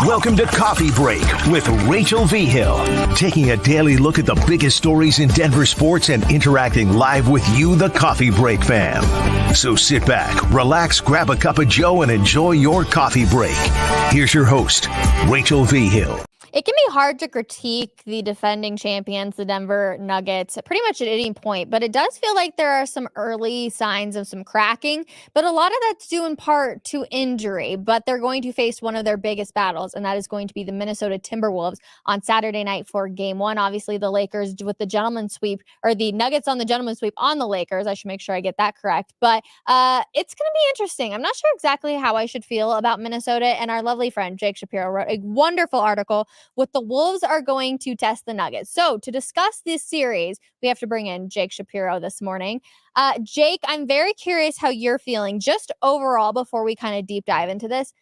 Welcome to Coffee Break with Rachel Vigil, taking a daily look at the biggest stories in Denver sports and interacting live with you, the Coffee Break fam. So sit back, relax, grab a cup of joe, and enjoy your coffee break. Here's your host, Rachel Vigil. It can be hard to critique the defending champions, the Denver Nuggets, pretty much at any point, but it does feel like there are some early signs of some cracking, but a lot of that's due in part to injury, but they're going to face one of their biggest battles, and that is going to be the Minnesota Timberwolves on Saturday night for game one. Obviously, the Lakers with the gentleman sweep, or the Nuggets on the gentleman sweep on the Lakers. I should make sure I get that correct, but it's going to be interesting. I'm not sure exactly how I should feel about Minnesota, and our lovely friend Jake Shapiro wrote a wonderful article with the Wolves are going to test the Nuggets. So to discuss this series, we have to bring in Jake Shapiro this morning. Jake, I'm very curious how you're feeling just overall before we kind of deep dive into this.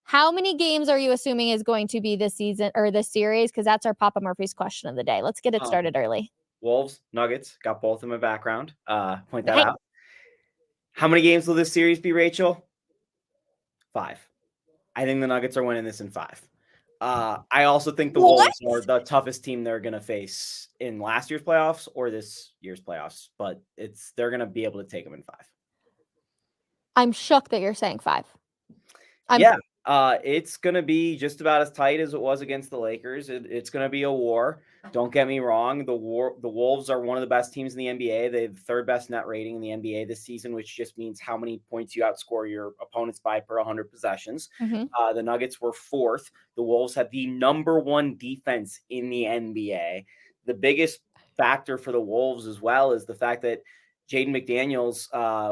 How many games are you assuming is going to be this season or this series? Because that's our Papa Murphy's question of the day. Let's get it started early. Wolves, Nuggets, got both in my background. Point that out. How many games will this series be, Rachel? 5. I think the Nuggets are winning this in 5. I also think the Wolves are the toughest team they're going to face in last year's playoffs or this year's playoffs, but they're going to be able to take them in 5. I'm shocked that you're saying 5. It's going to be just about as tight as it was against the Lakers. It's going to be a war. Don't get me wrong. The Wolves are one of the best teams in the NBA. They have the third best net rating in the NBA this season, which just means how many points you outscore your opponents by per 100 possessions. Mm-hmm. The Nuggets were 4th. The Wolves had the number 1 defense in the NBA. The biggest factor for the Wolves as well is the fact that Jaden McDaniels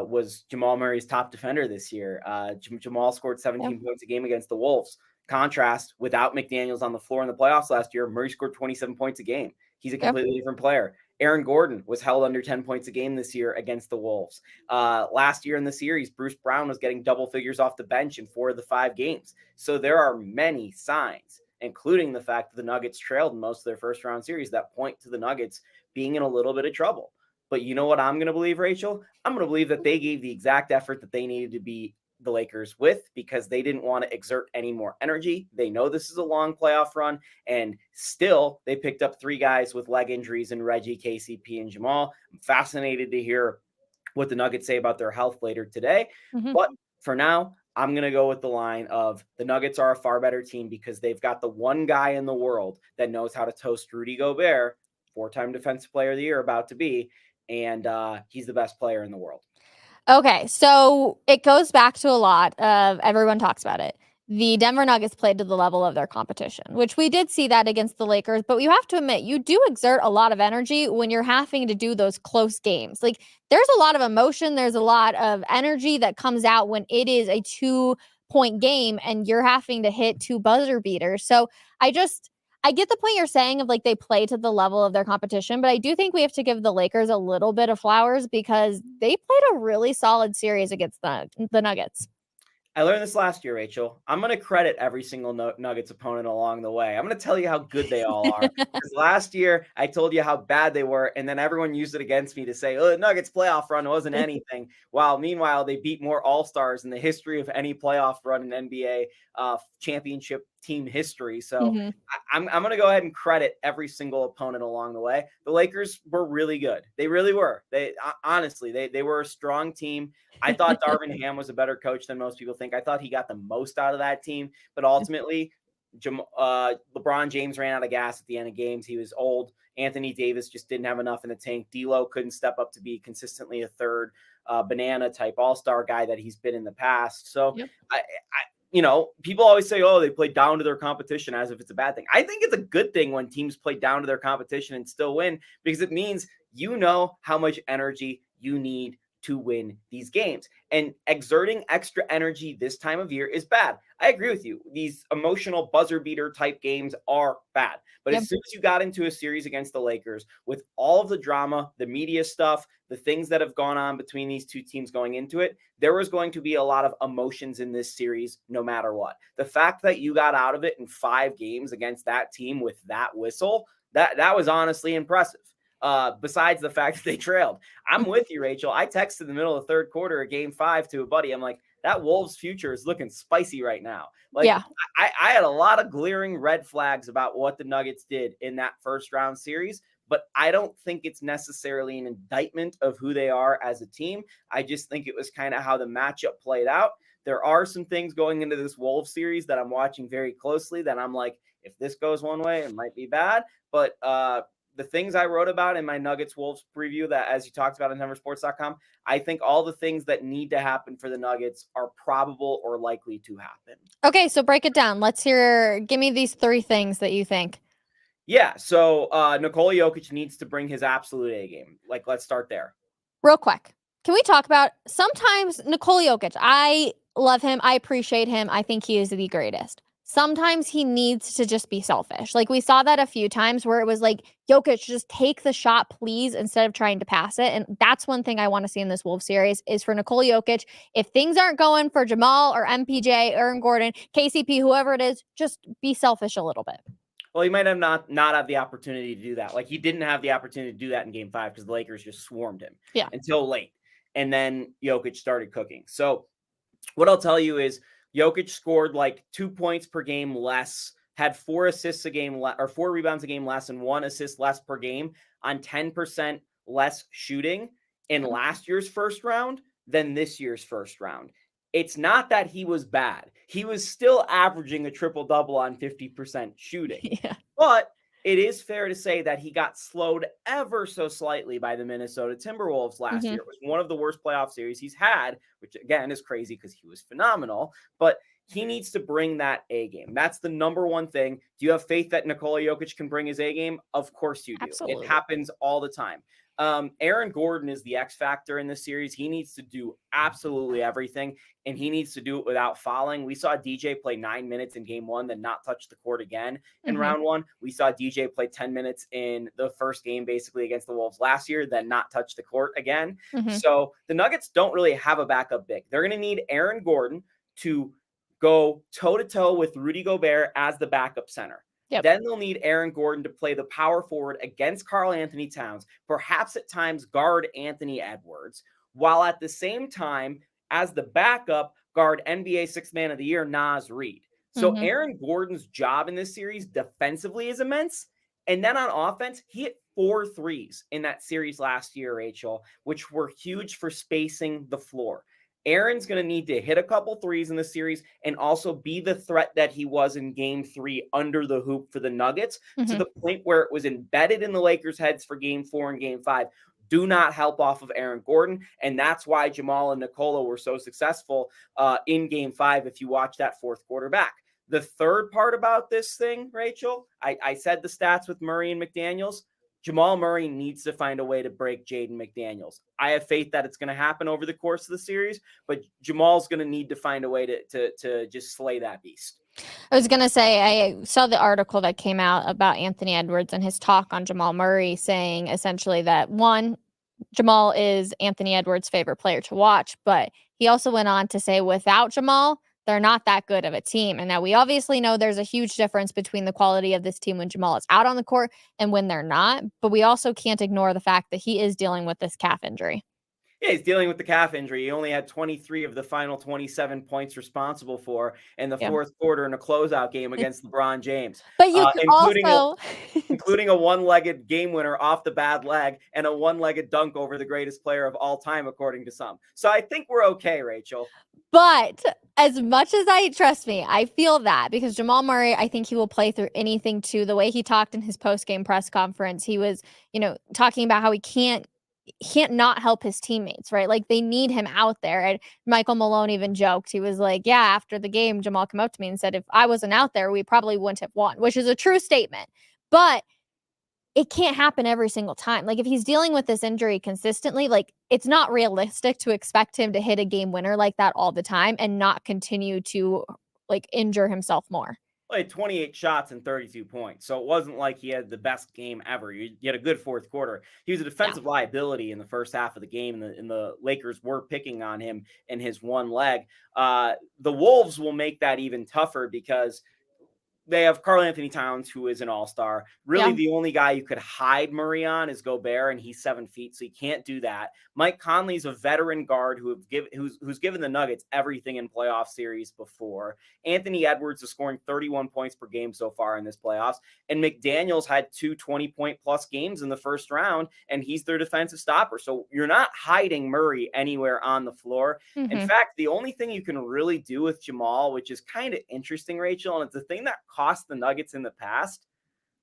was Jamal Murray's top defender this year. Jamal scored 17 points a game against the Wolves. Contrast, without McDaniels on the floor in the playoffs last year, Murray scored 27 points a game. He's a completely different player. Aaron Gordon was held under 10 points a game this year against the Wolves. Last year in the series, Bruce Brown was getting double figures off the bench in 4 of the 5 games. So there are many signs, including the fact that the Nuggets trailed in most of their first-round series, that point to the Nuggets being in a little bit of trouble. But you know what I'm going to believe, Rachel? I'm going to believe that they gave the exact effort that they needed to beat the Lakers with because they didn't want to exert any more energy. They know this is a long playoff run, and still they picked up 3 guys with leg injuries in Reggie, KCP, and Jamal. I'm fascinated to hear what the Nuggets say about their health later today. Mm-hmm. But for now, I'm going to go with the line of the Nuggets are a far better team because they've got the one guy in the world that knows how to toast Rudy Gobert, 4-time Defensive Player of the Year about to be, and he's the best player in the world. Okay, so it goes back to a lot of everyone talks about it. The Denver Nuggets played to the level of their competition, which we did see that against the Lakers. But you have to admit, you do exert a lot of energy when you're having to do those close games. Like, there's a lot of emotion. There's a lot of energy that comes out when it is a 2-point game and you're having to hit 2 buzzer beaters. So I get the point you're saying of like they play to the level of their competition, but I do think we have to give the Lakers a little bit of flowers because they played a really solid series against the Nuggets. I learned this last year, Rachel. I'm going to credit every single Nuggets opponent along the way. I'm going to tell you how good they all are. Because last year, I told you how bad they were, and then everyone used it against me to say, the Nuggets playoff run wasn't anything. While meanwhile, they beat more All-Stars in the history of any playoff run in NBA championship team history. So I'm going to go ahead and credit every single opponent along the way. The Lakers were really good. They really were. They honestly, they were a strong team. I thought Darvin Ham was a better coach than most people think. I thought he got the most out of that team, but ultimately LeBron James ran out of gas at the end of games. He was old. Anthony Davis just didn't have enough in the tank. D'Lo couldn't step up to be consistently a third banana type all-star guy that he's been in the past. So people always say, they play down to their competition as if it's a bad thing. I think it's a good thing when teams play down to their competition and still win because it means you know how much energy you need to win these games. And exerting extra energy this time of year is bad. I agree with you. These emotional buzzer beater type games are bad. But as soon as you got into a series against the Lakers with all of the drama, the media stuff, the things that have gone on between these two teams going into it, there was going to be a lot of emotions in this series no matter what. The fact that you got out of it in 5 games against that team with that whistle, that was honestly impressive. Besides the fact that they trailed. I'm with you, Rachel. I texted in the middle of the third quarter of game 5 to a buddy. I'm like, that Wolves future is looking spicy right now. Like, Yeah. I had a lot of glaring red flags about what the Nuggets did in that first round series, but I don't think it's necessarily an indictment of who they are as a team. I just think it was kind of how the matchup played out. There are some things going into this Wolves series that I'm watching very closely that I'm like, if this goes one way, it might be bad. But the things I wrote about in my Nuggets Wolves preview that, as you talked about on denversports.com, I think all the things that need to happen for the Nuggets are probable or likely to happen. Okay, so break it down. Give me these 3 things that you think. Yeah, so Nikola Jokic needs to bring his absolute A game. Like, let's start there. Real quick, can we talk about sometimes Nikola Jokic? I love him. I appreciate him. I think he is the greatest. Sometimes he needs to just be selfish. Like we saw that a few times where it was like, Jokic, just take the shot, please, instead of trying to pass it. And that's one thing I want to see in this Wolves series is for Nikola Jokic. If things aren't going for Jamal or MPJ, Aaron Gordon, KCP, whoever it is, just be selfish a little bit. Well, he might have not have the opportunity to do that. Like, he didn't have the opportunity to do that in game 5 because the Lakers just swarmed him until late. And then Jokic started cooking. So what I'll tell you is Jokic scored like 2 points per game less, had 4 assists a game or 4 rebounds a game less, and 1 assist less per game on 10% less shooting in last year's first round than this year's first round. It's not that he was bad. He was still averaging a triple-double on 50% shooting. Yeah. But it is fair to say that he got slowed ever so slightly by the Minnesota Timberwolves last year. It was one of the worst playoff series he's had, which again is crazy because he was phenomenal. But he needs to bring that A game. That's the number one thing. Do you have faith that Nikola Jokic can bring his A game? Of course you do. Absolutely. It happens all the time. Aaron Gordon is the X factor in this series. He needs to do absolutely everything, and he needs to do it without fouling. We saw DJ play 9 minutes in game 1, then not touch the court again in round 1. We saw DJ play 10 minutes in the first game, basically against the Wolves last year, then not touch the court again. So the Nuggets don't really have a backup big. They're going to need Aaron Gordon to go toe-to-toe with Rudy Gobert as the backup center. Then they'll need Aaron Gordon to play the power forward against Karl Anthony Towns, perhaps at times guard Anthony Edwards, while at the same time, as the backup, guard NBA Sixth Man of the Year, Naz Reid. So Aaron Gordon's job in this series defensively is immense. And then on offense, he hit 4 threes in that series last year, Rachel, which were huge for spacing the floor. Aaron's going to need to hit a couple threes in the series and also be the threat that he was in game 3 under the hoop for the Nuggets to the point where it was embedded in the Lakers' heads for game 4 and game 5. Do not help off of Aaron Gordon. And that's why Jamal and Nikola were so successful in game 5 if you watch that fourth quarter back. The third part about this thing, Rachel, I said the stats with Murray and McDaniels. Jamal Murray needs to find a way to break Jaden McDaniels. I have faith that it's going to happen over the course of the series, but Jamal's going to need to find a way to just slay that beast. I was going to say, I saw the article that came out about Anthony Edwards and his talk on Jamal Murray saying essentially that, one, Jamal is Anthony Edwards' favorite player to watch, but he also went on to say without Jamal, they're not that good of a team. And now we obviously know there's a huge difference between the quality of this team when Jamal is out on the court and when they're not. But we also can't ignore the fact that he is dealing with this calf injury. Yeah, he's dealing with the calf injury. He only had 23 of the final 27 points responsible for in the fourth quarter in a closeout game against LeBron James. But you can including a one-legged game winner off the bad leg and a one-legged dunk over the greatest player of all time, according to some. So I think we're okay, Rachel. But as much as trust me, I feel that because Jamal Murray, I think he will play through anything too. The way he talked in his post-game press conference, he was, talking about how he can't not help his teammates, right? Like they need him out there. And Michael Malone even joked. He was like, yeah, after the game, Jamal came up to me and said, if I wasn't out there, we probably wouldn't have won, which is a true statement. But it can't happen every single time. Like if he's dealing with this injury consistently, like it's not realistic to expect him to hit a game winner like that all the time and not continue to like injure himself more. Well, he had 28 shots and 32 points. So it wasn't like he had the best game ever. He had a good fourth quarter. He was a defensive liability in the first half of the game, and the Lakers were picking on him in his one leg. The Wolves will make that even tougher because they have Karl Anthony Towns, who is an all-star. Really, Yeah. the only guy you could hide Murray on is Gobert, and he's 7 feet, so you can't do that. Mike Conley's a veteran guard who's given the Nuggets everything in playoff series before. Anthony Edwards is scoring 31 points per game so far in this playoffs, and McDaniels had 2 20-point-plus games in the first round, and he's their defensive stopper. So you're not hiding Murray anywhere on the floor. In fact, the only thing you can really do with Jamal, which is kind of interesting, Rachel, and it's the thing that cost the Nuggets in the past.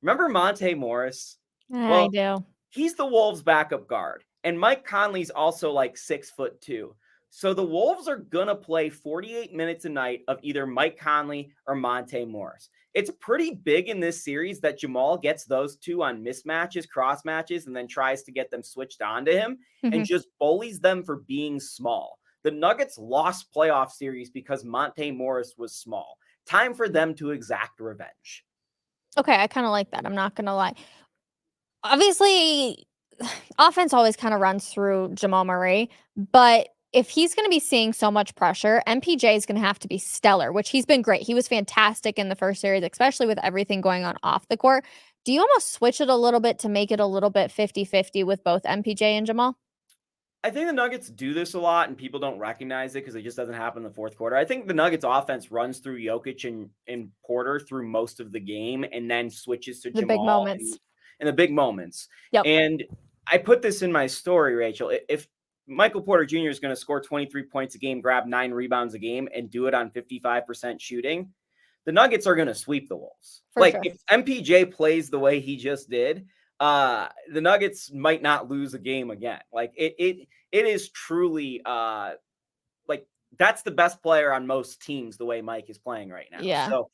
Remember Monte Morris? I do. He's the Wolves' backup guard, and Mike Conley's also like 6'2". So the Wolves are gonna play 48 minutes a night of either Mike Conley or Monte Morris. It's pretty big in this series that Jamal gets those two on mismatches, cross matches, and then tries to get them switched onto him and just bullies them for being small. The Nuggets lost playoff series because Monte Morris was small. Time for them to exact revenge. Okay, I kind of like that. I'm not going to lie. Obviously, offense always kind of runs through Jamal Murray, but if he's going to be seeing so much pressure, MPJ is going to have to be stellar, which he's been great. He was fantastic in the first series, especially with everything going on off the court. Do you almost switch it a little bit to make it a little bit 50-50 with both MPJ and Jamal? I think the Nuggets do this a lot, and people don't recognize it because it just doesn't happen in the fourth quarter. I think the Nuggets offense runs through Jokic and Porter through most of the game and then switches to The Jamal big moments. in the big moments. Yep. And I put this in my story, Rachel. If Michael Porter Jr. is going to score 23 points a game, grab 9 rebounds a game, and do it on 55% shooting, the Nuggets are going to sweep the Wolves. For sure. If MPJ plays the way he just did, the Nuggets might not lose a game again. It is truly that's the best player on most teams the way Mike is playing right now. Yeah. So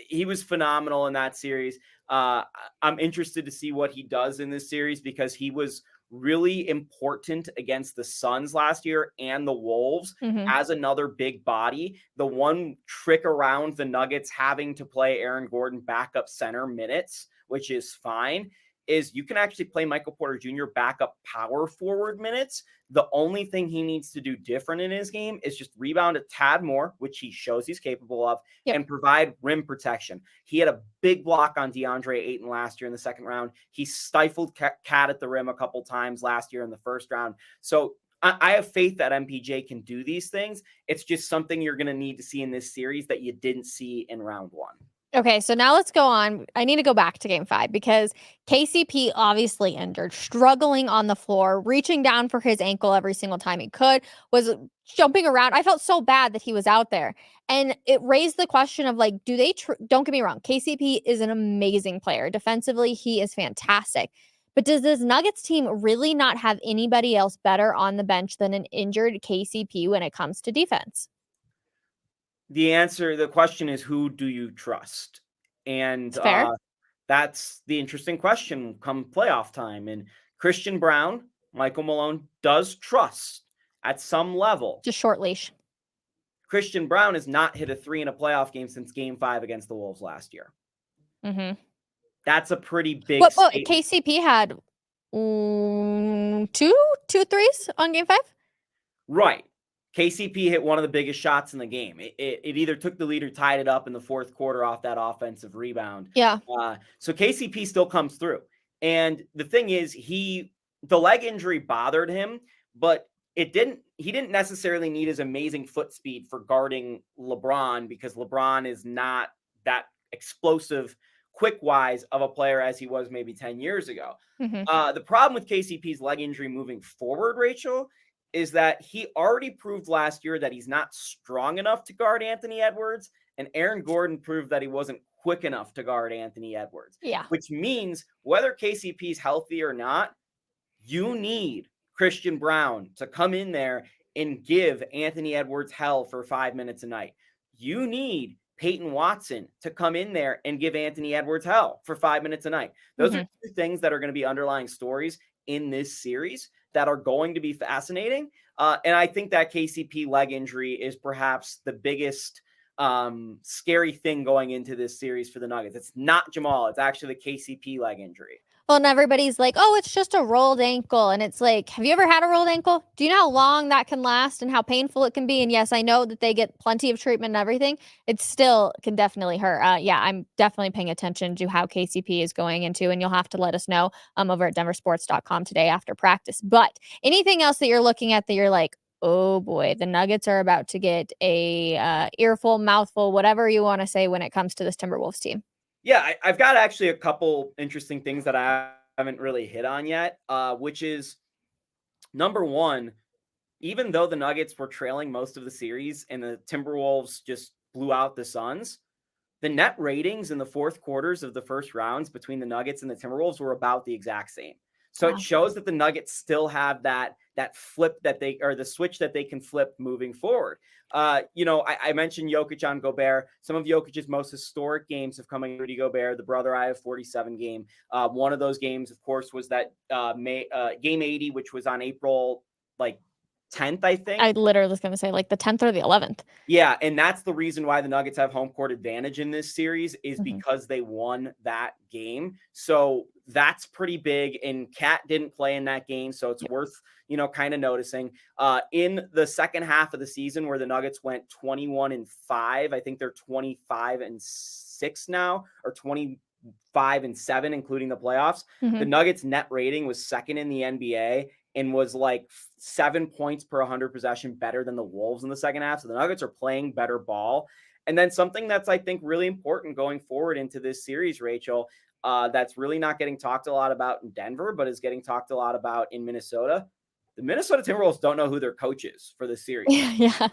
he was phenomenal in that series. I'm interested to see what he does in this series because he was really important against the Suns last year and the Wolves as another big body. The one trick around the Nuggets having to play Aaron Gordon backup center minutes, which is fine, is you can actually play Michael Porter Jr. backup power forward minutes. The only thing he needs to do different in his game is just rebound a tad more, which he shows he's capable of, and provide rim protection. He had a big block on DeAndre Ayton last year in the second round. He stifled Cat at the rim a couple times last year in the first round. So I have faith that MPJ can do these things. It's just something you're going to need to see in this series that you didn't see in round one. Okay, so now let's go on. I need to go back to game 5 because KCP obviously injured, struggling on the floor, reaching down for his ankle every single time he could, was jumping around. I felt so bad that he was out there. And it raised the question of do they, don't get me wrong, KCP is an amazing player. Defensively, he is fantastic. But does this Nuggets team really not have anybody else better on the bench than an injured KCP when it comes to defense? The question is, who do you trust? And that's the interesting question come playoff time. And Christian Brown, Michael Malone does trust at some level. Just short leash. Christian Brown has not hit a 3 in a playoff game since game 5 against the Wolves last year. That's a pretty big statement. KCP had 2 threes on game 5? Right. KCP hit one of the biggest shots in the game. It either took the lead or tied it up in the fourth quarter off that offensive rebound. Yeah. So KCP still comes through. And the thing is, the leg injury bothered him, but he didn't necessarily need his amazing foot speed for guarding LeBron because LeBron is not that explosive, quick-wise of a player as he was maybe 10 years ago. The problem with KCP's leg injury moving forward, Rachel, is that he already proved last year that he's not strong enough to guard Anthony Edwards, and Aaron Gordon proved that he wasn't quick enough to guard Anthony Edwards. Yeah. Which means whether KCP's healthy or not, you need Christian Brown to come in there and give Anthony Edwards hell for 5 minutes a night. You need Peyton Watson to come in there and give Anthony Edwards hell for 5 minutes a night. Those are two things that are going to be underlying stories in this series that are going to be fascinating. And I think that KCP leg injury is perhaps the biggest scary thing going into this series for the Nuggets. It's not Jamal. It's actually the KCP leg injury. Well, and everybody's like, oh, it's just a rolled ankle. And it's like, have you ever had a rolled ankle? Do you know how long that can last and how painful it can be? And yes, I know that they get plenty of treatment and everything. It still can definitely hurt. Yeah, I'm definitely paying attention to how KCP is going into, and you'll have to let us know over at denversports.com today after practice. But anything else that you're looking at that you're like, oh boy, the Nuggets are about to get a earful, mouthful, whatever you want to say when it comes to this Timberwolves team? Yeah, I've got actually a couple interesting things that I haven't really hit on yet, which is number one, even though the Nuggets were trailing most of the series and the Timberwolves just blew out the Suns, the net ratings in the fourth quarters of the first rounds between the Nuggets and the Timberwolves were about the exact same. So it shows that the Nuggets still have that flip that they, or the switch that they can flip moving forward. I mentioned Jokic on Gobert. Some of Jokic's most historic games have come in Rudy Gobert, the brother I have 47 game. One of those games, of course, was that game 80, which was on April 10th, I think. I literally was going to say like the 10th or the 11th. Yeah, and that's the reason why the Nuggets have home court advantage in this series is because they won that game. So that's pretty big, and Cat didn't play in that game, so it's worth, kind of noticing. In the second half of the season where the Nuggets went 21-5, I think they're 25-6 now, or 25-7, including the playoffs. The Nuggets net rating was second in the NBA and was like 7 points per 100 possession better than the Wolves in the second half. So the Nuggets are playing better ball. And then something that's, I think, really important going forward into this series, Rachel, that's really not getting talked a lot about in Denver, but is getting talked a lot about in Minnesota. The Minnesota Timberwolves don't know who their coach is for this series. Yeah.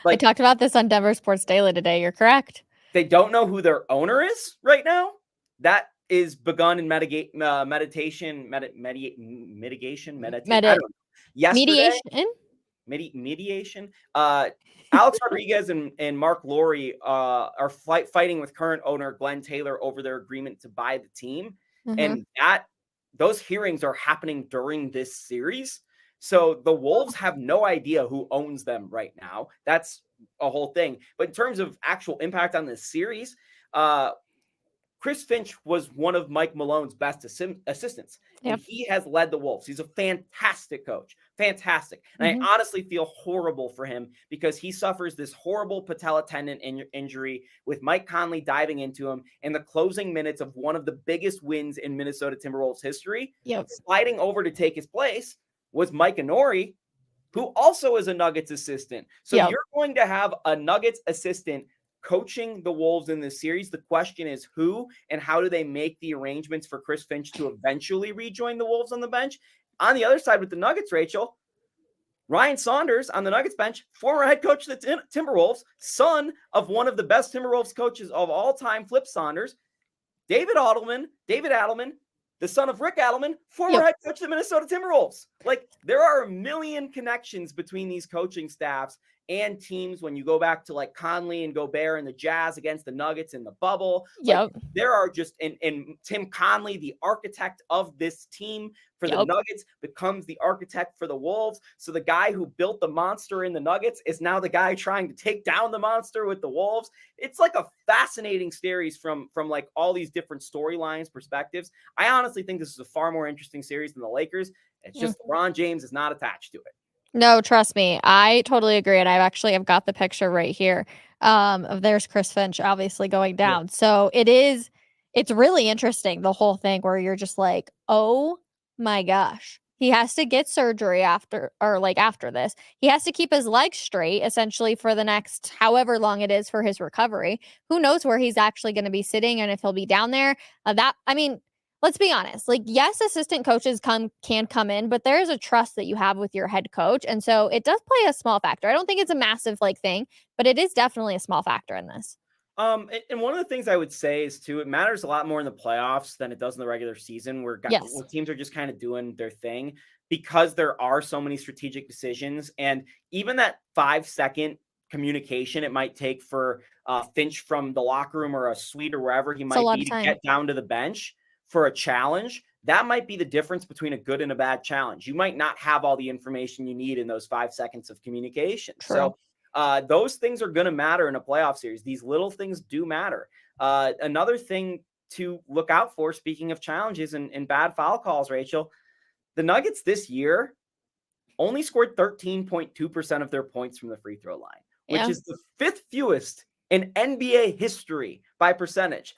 I talked about this on Denver Sports Daily today. You're correct. They don't know who their owner is right now. That is begun in meditation. Yesterday, mediation. Alex Rodriguez and Mark Lowry are fighting with current owner Glenn Taylor over their agreement to buy the team, and those hearings are happening during this series. So the Wolves have no idea who owns them right now. That's a whole thing. But in terms of actual impact on this series, Chris Finch was one of Mike Malone's best assistants, and he has led the Wolves. He's a fantastic coach, fantastic. And I honestly feel horrible for him because he suffers this horrible patella tendon injury with Mike Conley diving into him in the closing minutes of one of the biggest wins in Minnesota Timberwolves history. Sliding over to take his place was Mike Inori, who also is a Nuggets assistant. So you're going to have a Nuggets assistant coaching the Wolves in this series. The question is who and how do they make the arrangements for Chris Finch to eventually rejoin the Wolves on the bench? On the other side with the Nuggets, Rachel, Ryan Saunders on the Nuggets bench, former head coach of the Timberwolves, son of one of the best Timberwolves coaches of all time, Flip Saunders, David Adelman, the son of Rick Adelman, former head coach of the Minnesota Timberwolves. Like, there are a million connections between these coaching staffs and teams when you go back to like Conley and Gobert and the Jazz against the Nuggets in the bubble. There are just, and Tim Conley, the architect of this team for the Nuggets, becomes the architect for the Wolves. So the guy who built the monster in the Nuggets is now the guy trying to take down the monster with the Wolves. It's like a fascinating series from like all these different storylines, perspectives. I honestly think this is a far more interesting series than the Lakers. It's just LeBron James is not attached to it. No, trust me. I totally agree. And I've got the picture right here of there's Chris Finch obviously going down. So it's really interesting, the whole thing where you're just like, oh my gosh, he has to get surgery after this. He has to keep his legs straight essentially for the next however long it is for his recovery. Who knows where he's actually going to be sitting and if he'll be down there. Let's be honest. Like, yes, assistant coaches can come in, but there is a trust that you have with your head coach. And so it does play a small factor. I don't think it's a massive thing, but it is definitely a small factor in this. And one of the things I would say is too, it matters a lot more in the playoffs than it does in the regular season where teams are just kind of doing their thing because there are so many strategic decisions. And even that 5-second communication it might take for Finch from the locker room or a suite or wherever he might be to get down to the bench for a challenge, that might be the difference between a good and a bad challenge. You might not have all the information you need in those 5 seconds of communication. True. So those things are going to matter in a playoff series. These little things do matter. Another thing to look out for, speaking of challenges and bad foul calls, Rachel, the Nuggets this year only scored 13.2% of their points from the free throw line, which is the 5th fewest in NBA history by percentage.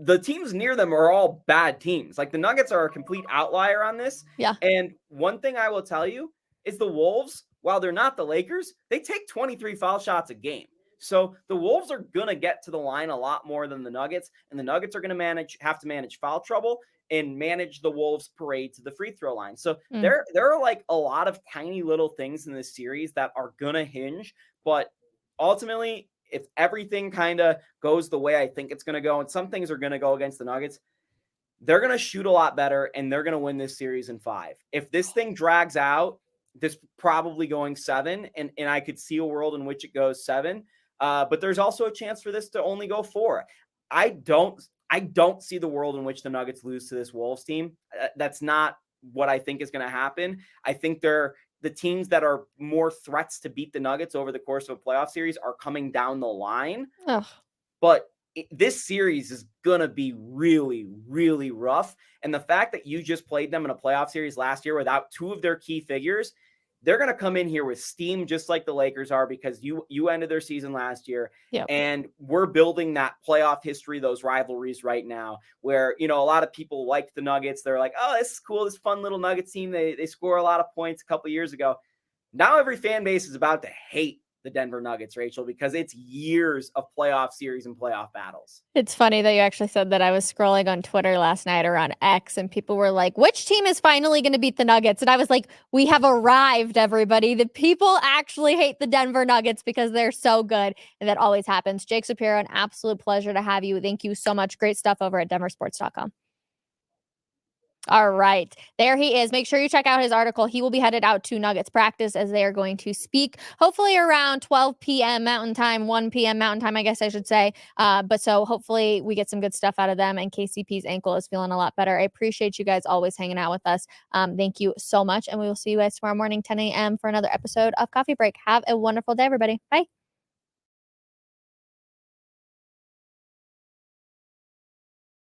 The teams near them are all bad teams. Like the Nuggets are a complete outlier on this. Yeah. And one thing I will tell you is the Wolves, while they're not the Lakers, they take 23 foul shots a game. So the Wolves are going to get to the line a lot more than the Nuggets, and the Nuggets are going to have to manage foul trouble and manage the Wolves' parade to the free throw line. So there are like a lot of tiny little things in this series that are going to hinge, but ultimately, if everything kind of goes the way I think it's going to go, and some things are going to go against the Nuggets, they're going to shoot a lot better, and they're going to win this series in 5. If this thing drags out, this probably going 7, and I could see a world in which it goes 7. But there's also a chance for this to only go 4. I don't see the world in which the Nuggets lose to this Wolves team. That's not what I think is going to happen. I think the teams that are more threats to beat the Nuggets over the course of a playoff series are coming down the line. Ugh. But this series is going to be really, really rough. And the fact that you just played them in a playoff series last year without 2 of their key figures, they're going to come in here with steam just like the Lakers are, because you ended their season last year. Yep. And we're building that playoff history, those rivalries right now where, a lot of people like the Nuggets. They're like, oh, this is cool. This fun little Nuggets team. They score a lot of points a couple years ago. Now every fan base is about to hate the Denver Nuggets, Rachel, because it's years of playoff series and playoff battles. It's funny that you actually said that. I was scrolling on Twitter last night or on X, and people were like, which team is finally going to beat the Nuggets? And I was like, we have arrived, everybody. The people actually hate the Denver Nuggets because they're so good. And that always happens. Jake Shapiro, an absolute pleasure to have you. Thank you so much. Great stuff over at denversports.com. All right. There he is. Make sure you check out his article. He will be headed out to Nuggets practice as they are going to speak, hopefully around 12 p.m. Mountain Time, 1 p.m. Mountain Time, I guess I should say. But so hopefully we get some good stuff out of them, and KCP's ankle is feeling a lot better. I appreciate you guys always hanging out with us. Thank you so much. And we will see you guys tomorrow morning, 10 a.m. for another episode of Coffee Break. Have a wonderful day, everybody. Bye.